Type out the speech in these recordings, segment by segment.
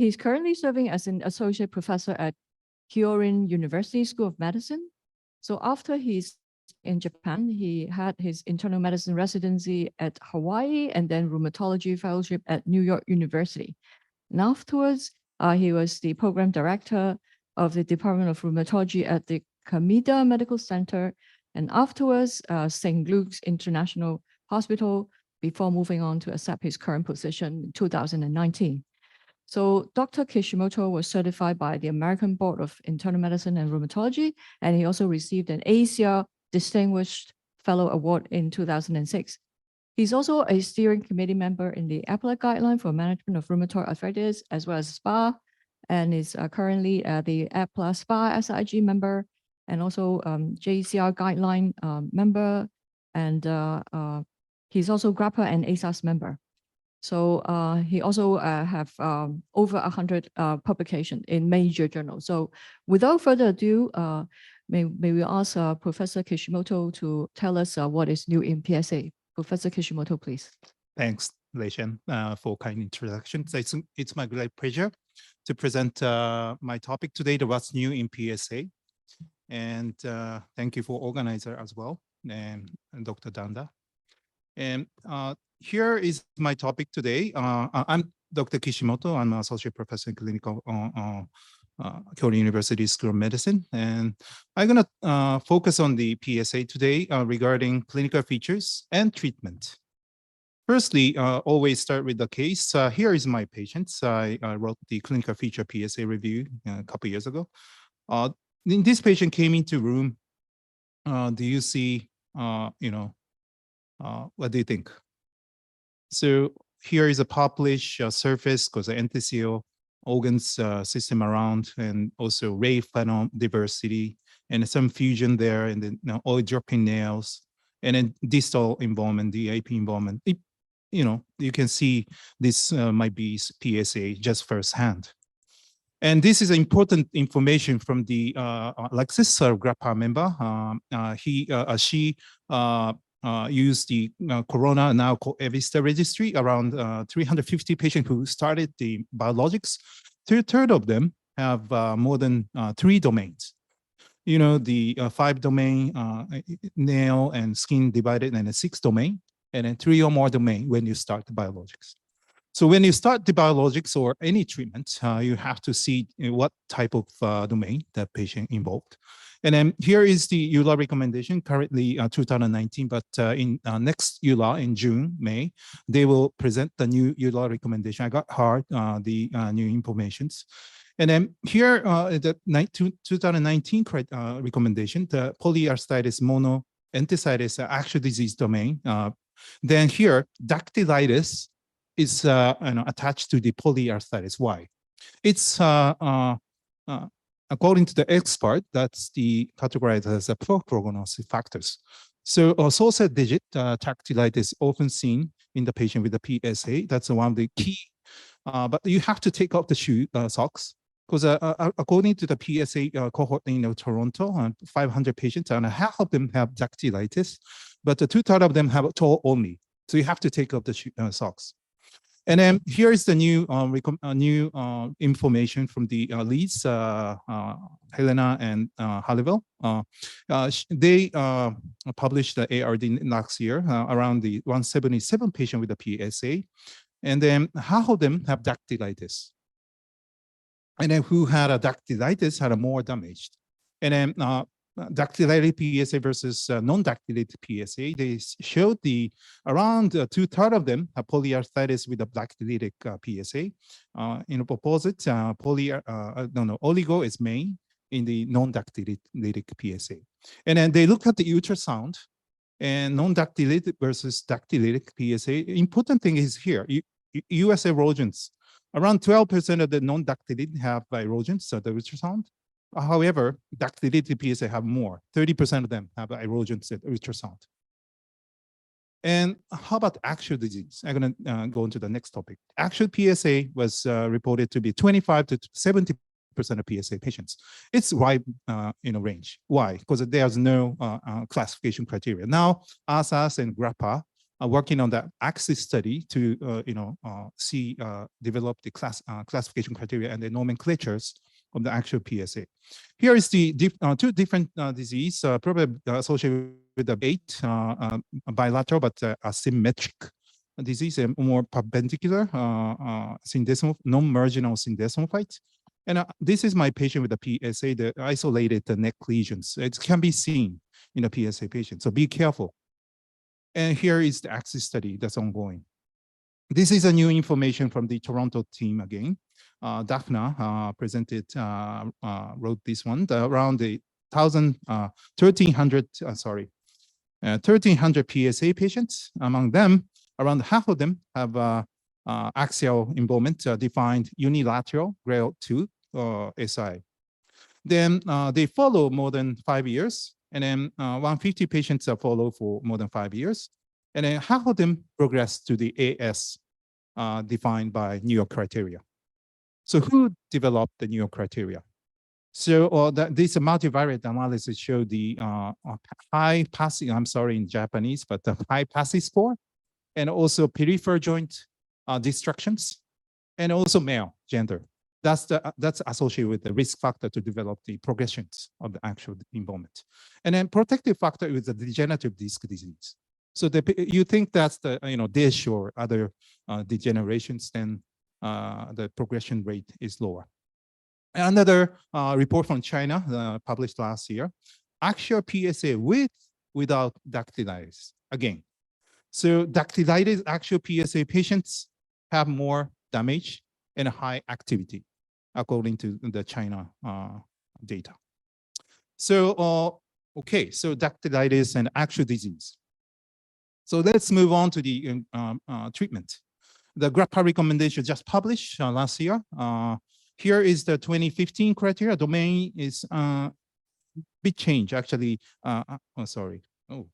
He's currently serving as an associate professor at Kyorin University School of Medicine. So after he's in Japan, he had his internal medicine residency at Hawaii and then rheumatology fellowship at New York University. And afterwards, he was the program director of the Department of Rheumatology at the Kamida Medical Center, and afterwards, St. Luke's International Hospital, before moving on to accept his current position in 2019. So Dr. Kishimoto was certified by the American Board of Internal Medicine and Rheumatology, and he also received an ACR Distinguished Fellow Award in 2006. He's also a steering committee member in the APLAR Guideline for Management of Rheumatoid Arthritis, as well as SpA, and is currently the APLAR SpA SIG member, and also JCR Guideline member, and he's also GRAPPA and ASAS member. So he also have over 100 publications in major journals. So without further ado, may we ask Professor Kishimoto to tell us what is new in PSA. Professor Kishimoto, please. Thanks, Leishan, for kind introduction. So it's my great pleasure to present my topic today, the what's new in PSA. And thank you for organizer as well, and Dr. Danda. And here is my topic today. I'm Dr. Kishimoto. I'm an associate professor in clinical Kyoto University School of Medicine. And I'm going to focus on the PSA today regarding clinical features and treatment. Firstly, always start with the case. Here is my patient. I wrote the clinical feature PSA review a couple of years ago. This patient came into room. Do you see, what do you think? So here is a published surface because the endothelial organs system around, and also ray phenol diversity, and some fusion there, and then oil dropping nails, and then distal involvement, the AP involvement. You can see this might be PSA just firsthand. And this is important information from the Alexis GRAPPA member. She used the Corona, now called Evista registry, around 350 patients who started the biologics. Two-thirds of them have more than 3 domains. The 5 domain, nail and skin divided, and a 6 domain, and then 3 or more domain when you start the biologics. So when you start the biologics or any treatment, you have to see what type of domain that patient involved. And then here is the EULAR recommendation, currently 2019, but in next EULAR in June, May, they will present the new EULAR recommendation. I got the new informations. And then here, the 2019 recommendation, the polyarthritis monoenthesitis actual disease domain. Then here, dactylitis is attached to the polyarthritis. Why? It's according to the expert, that's the categorized as a poor prognostic factors. So sausage digit dactylitis often seen in the patient with the PSA. That's one of the key. But you have to take off the socks, because according to the PSA cohort in Toronto, 500 patients, and half of them have dactylitis, but the 2/3 of them have toe only. So you have to take off the socks. And then here is the new information from the leads, Helena and Halliwell. They published the ARD last year around the 177 patients with the PSA. And then half of them have dactylitis. And then who had a dactylitis had a more damaged. And then dactylitic PSA versus non-dactylitic PSA, they showed around 2/3 of them have polyarthritis with a dactylitic PSA. In opposite, oligo is main in the non-dactylitic PSA. And then they look at the ultrasound and non-dactylitic versus dactylitic PSA. Important thing is here, US erosions. Around 12% of the non-dactylitic have erosions at the ultrasound. However, dactylitic PSA have more. 30% of them have erosions at ultrasound. And how about actual disease? I'm going to go into the next topic. Actual PSA was reported to be 25 to 70% of PSA patients. It's wide range. Why? Because there's no classification criteria. Now, ASAS and GRAPPA working on that axis study to develop the classification criteria and the nomenclatures of the actual PSA. Here is the two different disease probably associated with the 8 bilateral but asymmetric disease, and more perpendicular syndesmal, non-marginal syndesmal fight. And this is my patient with the PSA, the isolated neck lesions. It can be seen in the PSA patient, so be careful. And here is the axis study that's ongoing. This is a new information from the Toronto team again. Daphna wrote this one, around the 1,300 PSA patients. Among them, around half of them have axial involvement defined unilateral grade 2 SI. Then they follow more than 5 years, and then 150 patients are followed for more than 5 years, and then half of them progress to the AS defined by New York criteria. So who developed the New York criteria? So this multivariate analysis showed the high PASI, I'm sorry in Japanese, but the high PASI score, and also peripheral joint destructions, and also male gender. That's associated with the risk factor to develop the progressions of the actual involvement. And then protective factor is the degenerative disc disease. So you think that's the dish or other degenerations, then the progression rate is lower. Another report from China published last year, actual PSA with without dactylitis again. So dactylitis actual PSA patients have more damage and high activity, according to the China data. So, okay, so dactylitis and actual disease. So let's move on to the treatment. The GRAPPA recommendation just published last year. Here is the 2015 criteria. Domain is big change, actually. Sorry. Oh.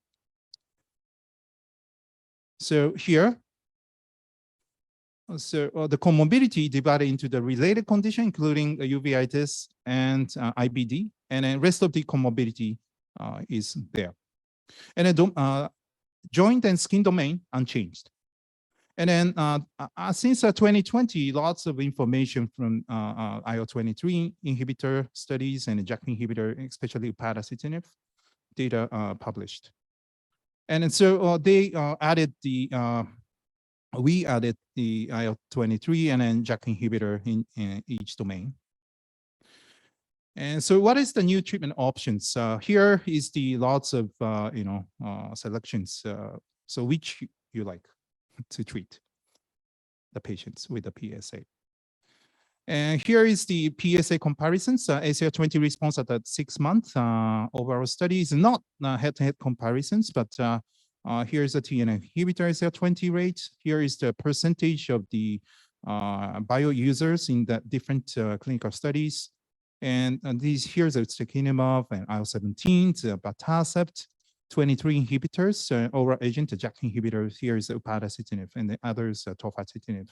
So here, the comorbidity divided into the related condition, including uveitis and IBD, and then rest of the comorbidity is there. And then joint and skin domain unchanged. And then since 2020, lots of information from IL-23 inhibitor studies and JAK inhibitor, especially upadacitinib, data published. And so they added the we added the IL-23 and then JAK inhibitor in each domain. And so what is the new treatment options? Here is the lots of, selections. So which you like to treat the patients with the PSA. And here is the PSA comparisons, ACR20 response at that 6 month overall study is not head-to-head comparisons, but here's the TNF inhibitor ACR20 rate. Here is the percentage of the bio users in the different clinical studies. And here's the ustekinumab and IL-17, batacept, 23 inhibitors, oral agent, JAK inhibitors. Here is upadacitinib, and the others, tofacitinib,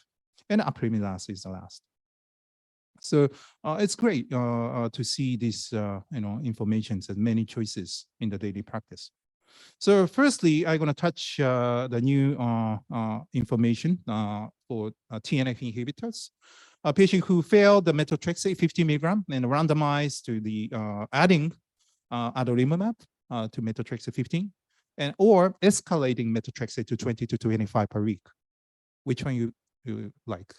and apremilast is the last. So it's great to see this, information and many choices in the daily practice. So firstly, I'm going to touch the new information for TNF inhibitors. A patient who failed the methotrexate 50 milligram and randomized to the adding adalimumab to methotrexate 15, and or escalating methotrexate to 20 to 25 per week. Which one you like?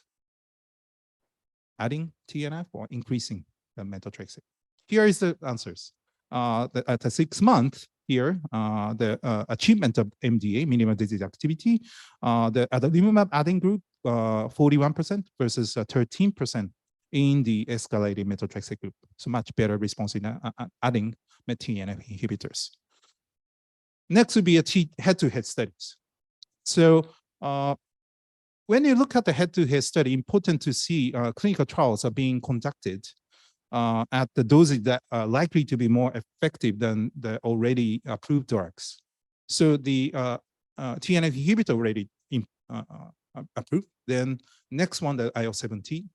Adding TNF or increasing the methotrexate? Here is the answers. At the 6 month here, the achievement of MDA, minimum disease activity, the adalimumab adding group, 41% versus 13% in the escalating methotrexate group. So much better response in adding TNF inhibitors. Next would be a head-to-head studies. So when you look at the head-to-head study, important to see clinical trials are being conducted at the doses that are likely to be more effective than the already approved drugs. So the TNF inhibitor already approved. Then next one, the IL-17.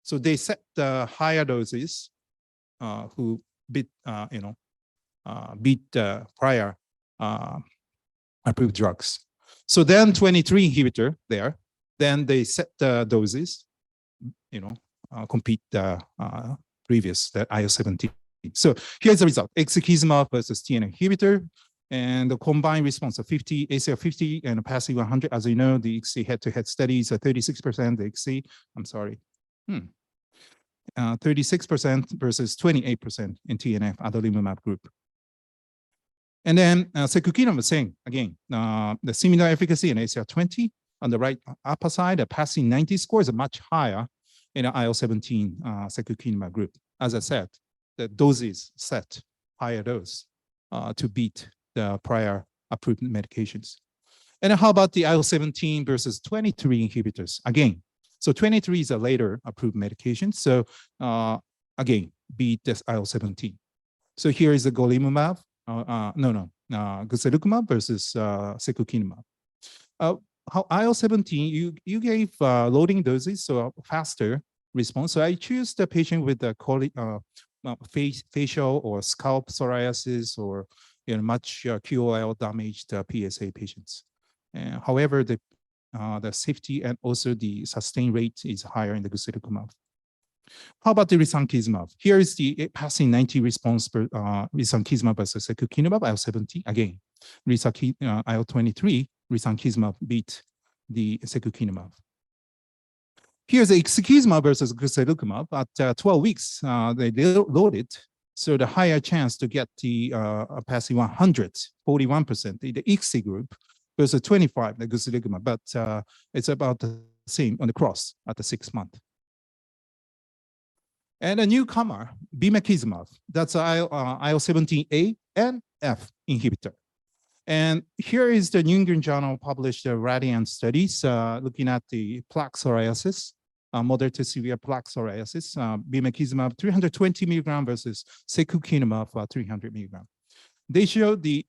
So they set the higher doses who beat prior approved drugs. So then 23 inhibitor there, then they set the doses, compete the previous, the IL-17. So here's the result: exekizumab versus TNF inhibitor, and the combined response of 50, ACR 50 and PASI 100. As you know, the ICSI head-to-head studies are 36%, the ICSI, 36% versus 28% in TNF adalimumab group. And then secukinumab was saying, again, the similar efficacy in ACR 20. On the right upper side, the PASI 90 score is much higher in the IL-17 secukinumab group. As I said, the doses set higher dose to beat the prior approved medications. And how about the IL-17 versus 23 inhibitors? Again, so 23 is a later approved medication. So again, beat this IL-17. So here is the golimumab, guselkumab versus secukinumab. How IL-17, you gave loading doses, so faster response. So I choose the patient with the facial or scalp psoriasis or much QOL damaged PSA patients. However, the safety and also the sustained rate is higher in the guselkumab. How about the risankizumab? Here is the PASI 90 response for risankizumab versus secukinumab, IL-17. Again, IL-23, risankizumab beat the secukinumab. Here's the ixekizumab versus guselkumab. At 12 weeks, they loaded, so the higher chance to get the PASI 100, 41%, the ICSI group versus 25, the guselkumab, but it's about the same on the cross at the 6 month. And a newcomer, bimekizumab, that's IL-17A and F inhibitor. And here is the New England Journal published Radiant studies looking at the plaque psoriasis, moderate to severe plaque psoriasis, bimekizumab 320 milligram versus secukinumab 300 milligram. They showed the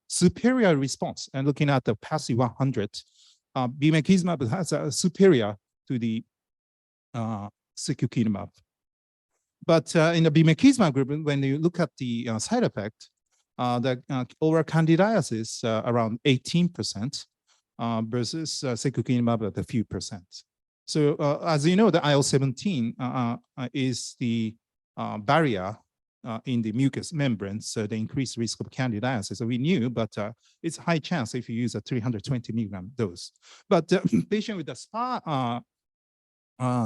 superior response, and looking at the PASI 100, bimekizumab has a superior to the secukinumab. But in the bimekizumab group, when you look at the side effect, the oral candidiasis around 18% versus secukinumab at a few percent. So as you know, the IL-17 is the barrier in the mucous membrane, so the increased risk of candidiasis. So we knew, but it's high chance if you use a 320 milligram dose. But the patient with the SpA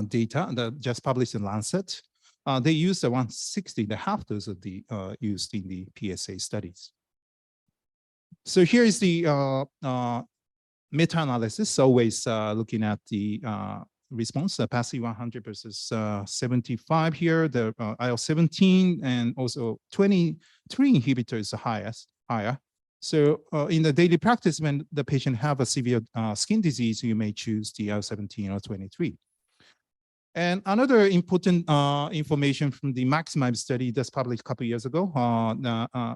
data that just published in Lancet, they used the 160, the half dose of the used in the PSA studies. So here is the meta-analysis, always looking at the response, PASI 100 versus 75 here, the IL-17 and also 23 inhibitors are higher. So in the daily practice, when the patient have a severe skin disease, you may choose the IL-17 or 23. And another important information from the Maximize study that's published a couple of years ago,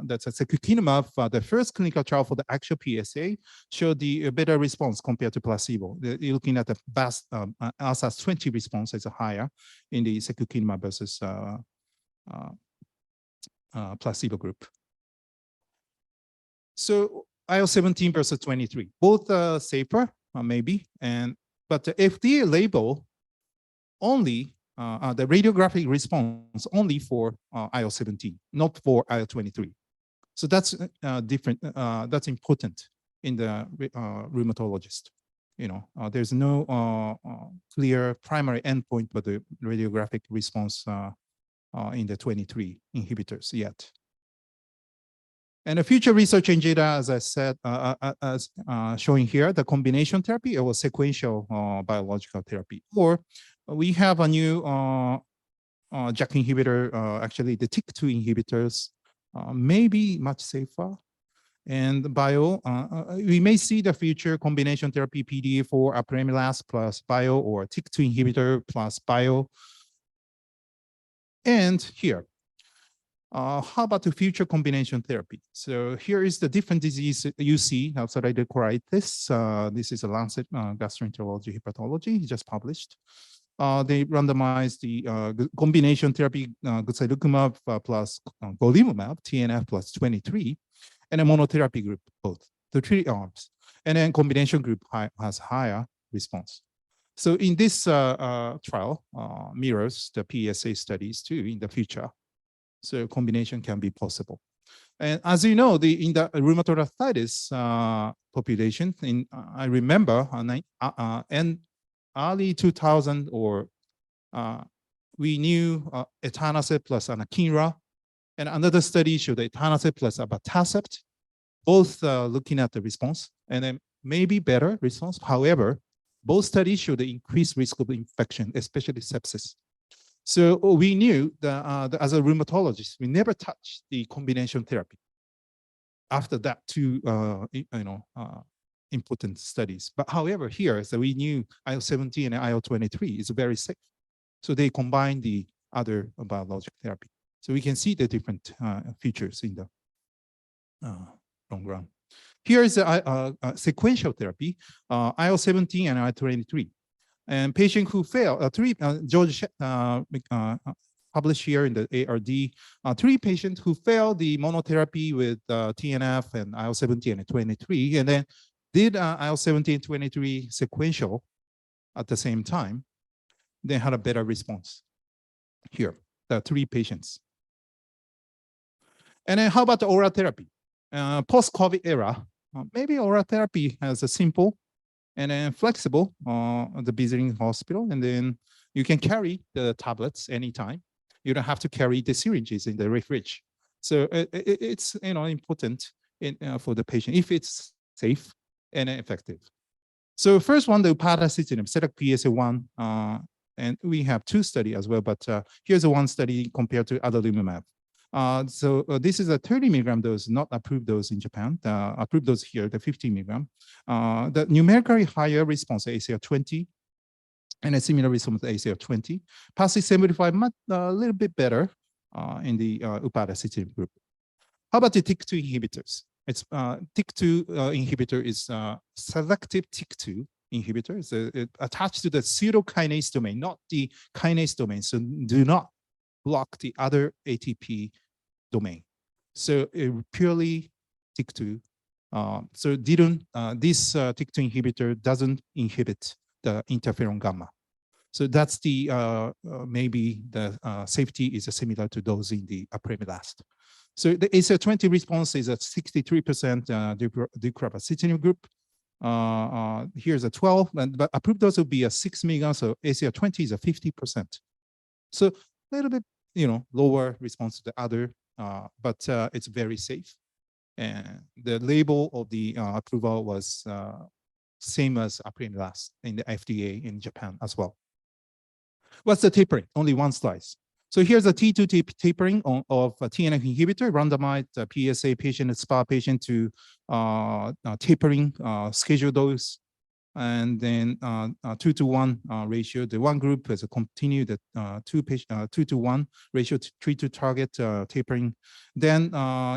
that's a secukinumab, the first clinical trial for the actual PSA, showed the better response compared to placebo. You're looking at the best ASAS-20 response is higher in the secukinumab versus placebo group. So IL-17 versus 23, both safer, maybe, but the FDA label only the radiographic response only for IL-17, not for IL-23. So that's different. That's important in the rheumatologist. There's no clear primary endpoint, but the radiographic response in the 23 inhibitors yet. And the future research in data, as I said, as showing here, the combination therapy or sequential biological therapy, or we have a new JAK inhibitor, actually the TYK2 inhibitors, maybe much safer. And bio, we may see the future combination therapy PDA4 apremilast plus bio or TYK2 inhibitor plus bio. And here, how about the future combination therapy? So here is the different disease you see, ulcerative colitis. This is a Lancet gastroenterology hepatology, just published. They randomized the combination therapy, guselkumab plus golimumab, TNF plus 23, and a monotherapy group, both, the 3 arms. And then combination group has higher response. So in this trial, mirrors the PSA studies too in the future. So combination can be possible. And as you know, in the rheumatoid arthritis population, I remember in early 2000 or we knew etanercept plus anakinra, and another study showed etanercept plus abatacept, both looking at the response, and then maybe better response. However, both studies showed the increased risk of infection, especially sepsis. So we knew that as a rheumatologist, we never touched the combination therapy. After that, two important studies. But however, here, so we knew IL-17 and IL-23 is very safe. So they combine the other biologic therapy. So we can see the different features in the long run. Here is a sequential therapy, IL-17 and IL-23. And patient who failed, George published here in the ARD, 3 patients who failed the monotherapy with TNF and IL-17 and 23, and then did IL-17 and 23 sequential at the same time, they had a better response. Here, the 3 patients. And then how about the oral therapy? Post-COVID era, maybe oral therapy has a simple and then flexible at the visiting hospital, and then you can carry the tablets anytime. You don't have to carry the syringes in the fridge. So it's important for the patient if it's safe and effective. So first one, the upadacitinib, SEDAC-PSA1, and we have 2 studies as well, but here's a 1 study compared to adalimumab. So this is a 30 milligram dose, not approved dose in Japan. Approved dose here, the 50 milligram. The numerically higher response, ACR 20, and a similar response to ACR 20. PASI 75, a little bit better in the upadacitinib group. How about the TYK2 inhibitors? It's TYK2 inhibitor is selective TYK2 inhibitor. It's attached to the pseudokinase domain, not the kinase domain. So do not block the other ATP domain. So purely TYK2. So this TYK2 inhibitor doesn't inhibit the interferon gamma. So that's the maybe the safety is similar to those in the apremilast. So the ACR20 response is at 63% deucravacitinib group. Here's a 12, but approved dose would be a 6 milligrams. So ACR20 is a 50%. So a little bit, lower response to the other, but it's very safe. And the label of the approval was same as apremilast in the FDA in Japan as well. What's the tapering? Only 1 slice. So here's a T2 tapering of a TNF inhibitor, randomized PSA patient and SpA patient to tapering schedule dose, and then 2-to-1 ratio. The one group has a continued 2-to-1 ratio to treat to target tapering. Then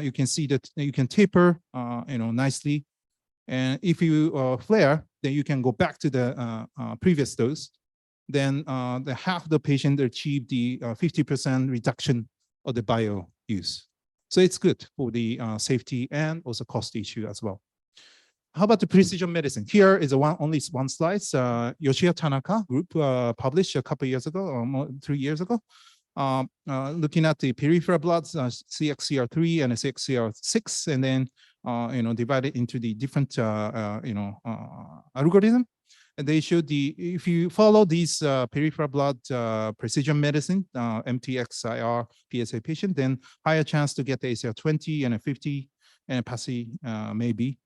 you can see that you can taper nicely, and if you flare, then you can go back to the previous dose. Then the half the patient achieved the 50% reduction of the bio use. So it's good for the safety and also cost issue as well. How about the precision medicine? Here is only 1 slide. Yoshia Tanaka group published a couple of years ago, or 3 years ago, looking at the peripheral blood, CXCR3 and CXCR6, and then divided into the different algorithm. And they showed if you follow these peripheral blood precision medicine, MTXIR PSA patient, then higher chance to get the ACR20 and a 50, and PASI maybe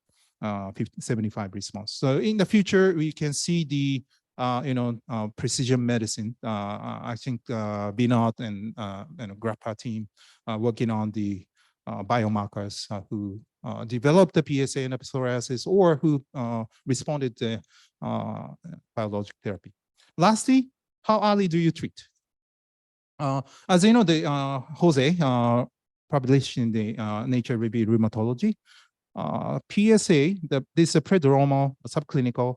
75 response. So in the future, we can see the precision medicine. I think Binod and Grappa team working on the biomarkers who developed the PSA and psoriasis, or who responded to biologic therapy. Lastly, how early do you treat? As you know, the Jose published in the Nature Review Rheumatology, PSA, this is a prodromal subclinical.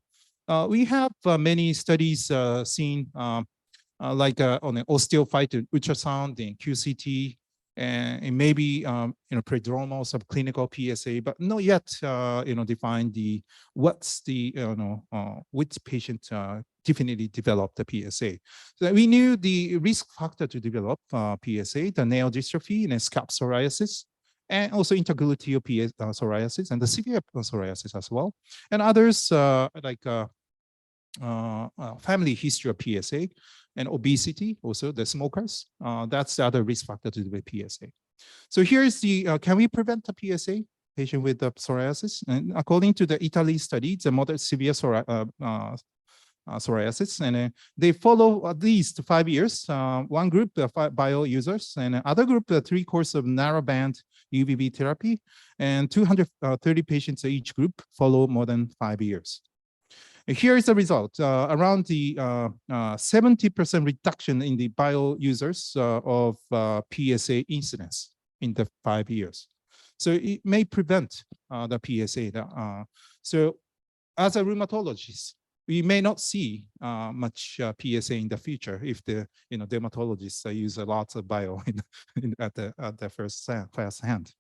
We have many studies seen like on the osteophyte ultrasound and QCT, And it may be prodromal subclinical PSA, but not yet define the what's the which patient definitely developed the PSA. So we knew the risk factor to develop PSA, the nail dystrophy and scalp psoriasis, and also intergluteal psoriasis and the severe psoriasis as well, and others like family history of PSA and obesity, also the smokers. That's the other risk factor to develop PSA. So here's the, can we prevent the PSA patient with the psoriasis? And according to the Italy study, it's a moderate severe psoriasis, and they follow at least 5 years. One group, bio users, and other group, 3 courses of narrowband UVB therapy, and 230 patients each group follow more than 5 years. And here is the result, around the 70% reduction in the bio users of PSA incidence in the 5 years. So it may prevent the PSA. So as a rheumatologist, we may not see much PSA in the future if the dermatologists use a lot of bio at the first hand.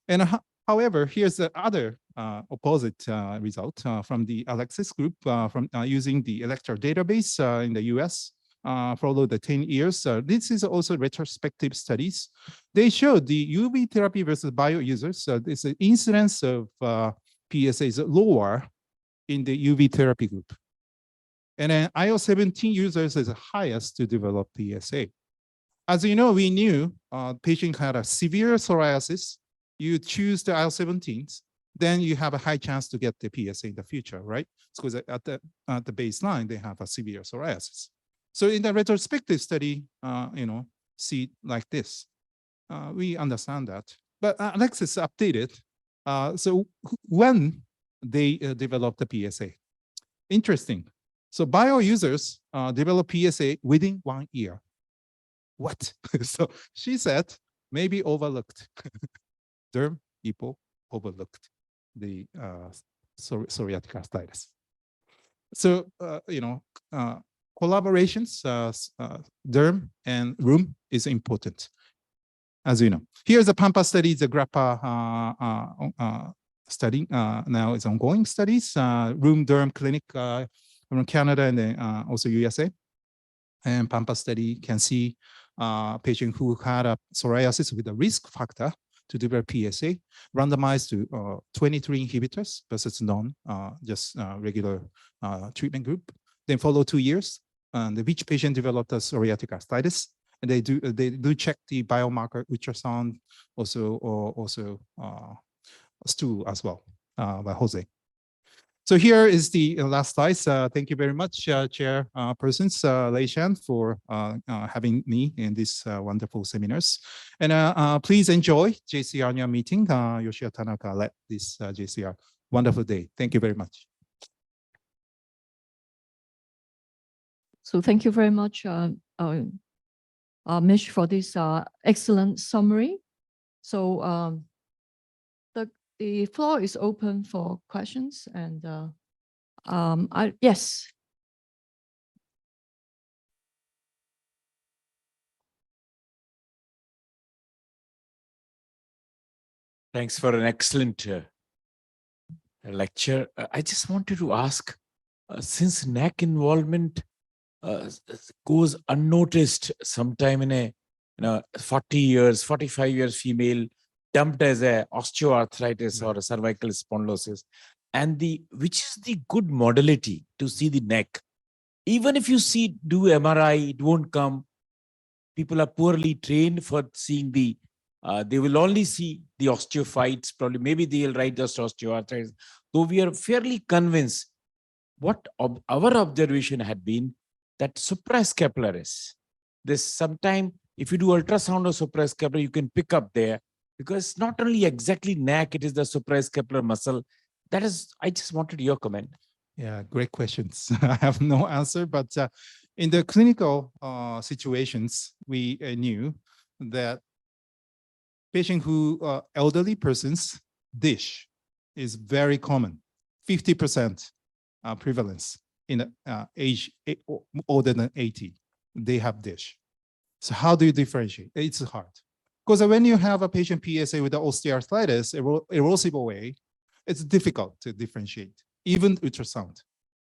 And however, here's the other opposite result from the Alexis group from using the electoral database in the US, followed the 10 years. This is also retrospective studies. They showed the UV therapy versus bio users. This incidence of PSA is lower in the UV therapy group. And then IL-17 users is the highest to develop PSA. As you know, we knew patient had a severe psoriasis. You choose the IL-17s, then you have a high chance to get the PSA in the future, right? Because at the baseline, they have a severe psoriasis. So in the retrospective study, see like this. We understand that. But Alexis updated. So when they developed the PSA. Interesting. So bio users develop PSA within 1 year. What? So she said, maybe overlooked. Derm people overlooked the psoriatic arthritis. So, collaborations, derm and rheum is important, as you know. Here's a PAMPA study, the GRAPPA study. Now it's ongoing studies, rheum derm clinic from Canada and then also USA. And PAMPA study can see patient who had a psoriasis with a risk factor to develop PSA, randomized to 23 inhibitors versus just regular treatment group. Then follow 2 years, and which patient developed a psoriatic arthritis, and they do check the biomarker ultrasound, also stool as well by Jose. So here is the last slide. Thank you very much, chairpersons, Lei Shan, for having me in these wonderful seminars. And please enjoy JCR annual meeting. Yoshia Tanaka led this JCR. Wonderful day. Thank you very much. So thank you very much, Mish, for this excellent summary. So the floor is open for questions, and yes. Thanks for an excellent lecture. I just wanted to ask, since neck involvement goes unnoticed sometime in a 40 years, 45 years female, dumped as a osteoarthritis or a cervical spondylosis, and which is the good modality to see the neck? Even if you do MRI, it won't come. People are poorly trained for seeing they will only see the osteophytes, probably, maybe they'll write just osteoarthritis. Though we are fairly convinced, what our observation had been that supraescapularis, this sometime, if you do ultrasound of supraescapular, you can pick up there, because not only exactly neck, it is the supraescapular muscle. That is, I just wanted your comment. Yeah, great questions. I have no answer, but in the clinical situations, we knew that elderly persons, dish is very common, 50% prevalence in age older than 80. They have dish. So how do you differentiate? It's hard. Because when you have a patient PSA with the osteoarthritis, erosive OA, it's difficult to differentiate, even ultrasound.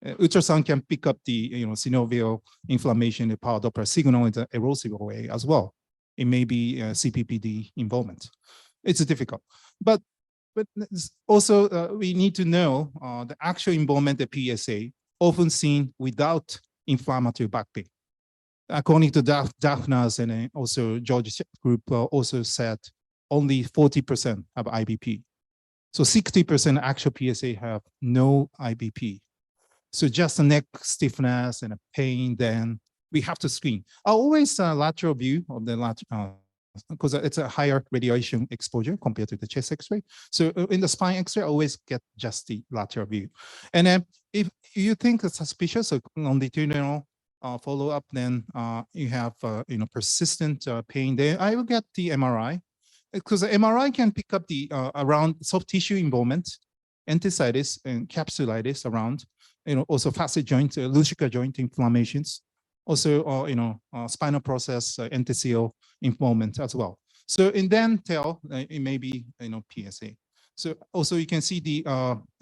Ultrasound can pick up the synovial inflammation, the power Doppler signal in the erosive OA as well. It may be CPPD involvement. It's difficult, but also we need to know the actual involvement of PSA often seen without inflammatory back pain. According to Daphna's and also George's group also said only 40% have IBP. So 60% actual PSA have no IBP. So just a neck stiffness and a pain, then we have to screen. Always lateral view of the lateral, because it's a higher radiation exposure compared to the chest X-ray. So in the spine X-ray, always get just the lateral view. And then if you think it's suspicious of longitudinal follow-up, then you have persistent pain. Then I will get the MRI, because the MRI can pick up the around soft tissue involvement, enthesitis and capsulitis around, also facet joint, lucica joint inflammations, also spinal process enthesial involvement as well. So in then tell it may be PSA. So also you can see the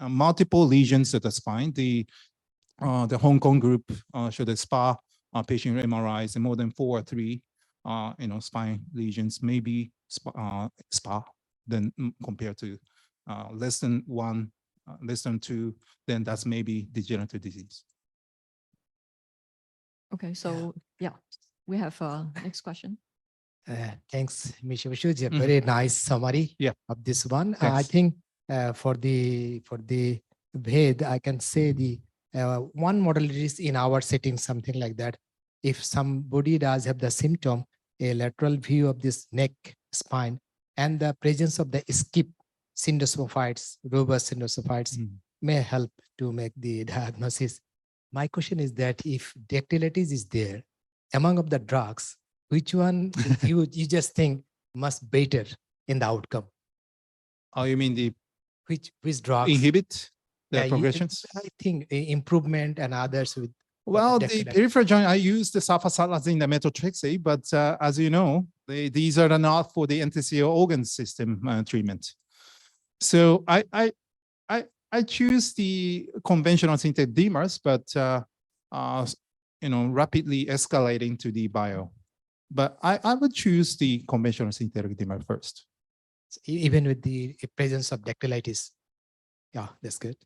multiple lesions at the spine. The Hong Kong group showed the SpA patient MRIs and more than 4 or 3 spine lesions, maybe SpA, then compared to less than 1, less than 2, then that's maybe degenerative disease. Okay, so yeah, we have next question. Thanks, Mr. Vishuji. A very nice summary of this one. I think for the Ved, I can say the one modality is in our setting, something like that. If somebody does have the symptom, a lateral view of this neck, spine, and the presence of the skip syndesmophytes, robust syndesmophytes may help to make the diagnosis. My question is that if dactylitis is there, among of the drugs, which one you just think must better in the outcome? Oh, you mean the which drugs inhibit the progressions? I think improvement and others with. Well, the peripheral joint, I use the sulfasalazine, the methotrexate, but as you know, these are not for the enthesial organ system treatment. So I choose the conventional synthetic dimers, but rapidly escalating to the bio. But I would choose the conventional synthetic dimer first. Even with the presence of dactylitis. Yeah, that's good.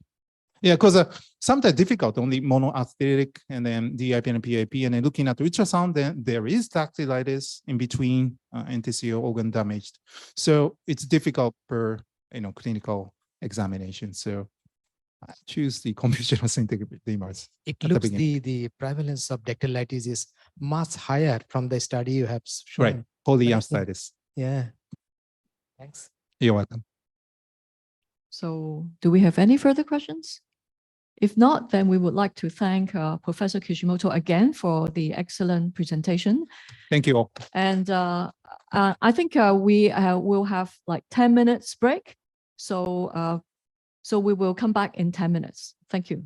Yeah, because sometimes difficult, only monoathletic and then DIP and PAP, and then looking at the ultrasound, then there is dactylitis in between enthesial organ damaged. So it's difficult per clinical examination. So I choose the conventional synthetic dimers. It looks the prevalence of dactylitis is much higher from the study you have shown. Right, polyarthritis. Yeah. Thanks. You're welcome. So do we have any further questions? If not, then we would like to thank Professor Kishimoto again for the excellent presentation. Thank you all. And I think we will have like 10 minutes break. So we will come back in 10 minutes. Thank you.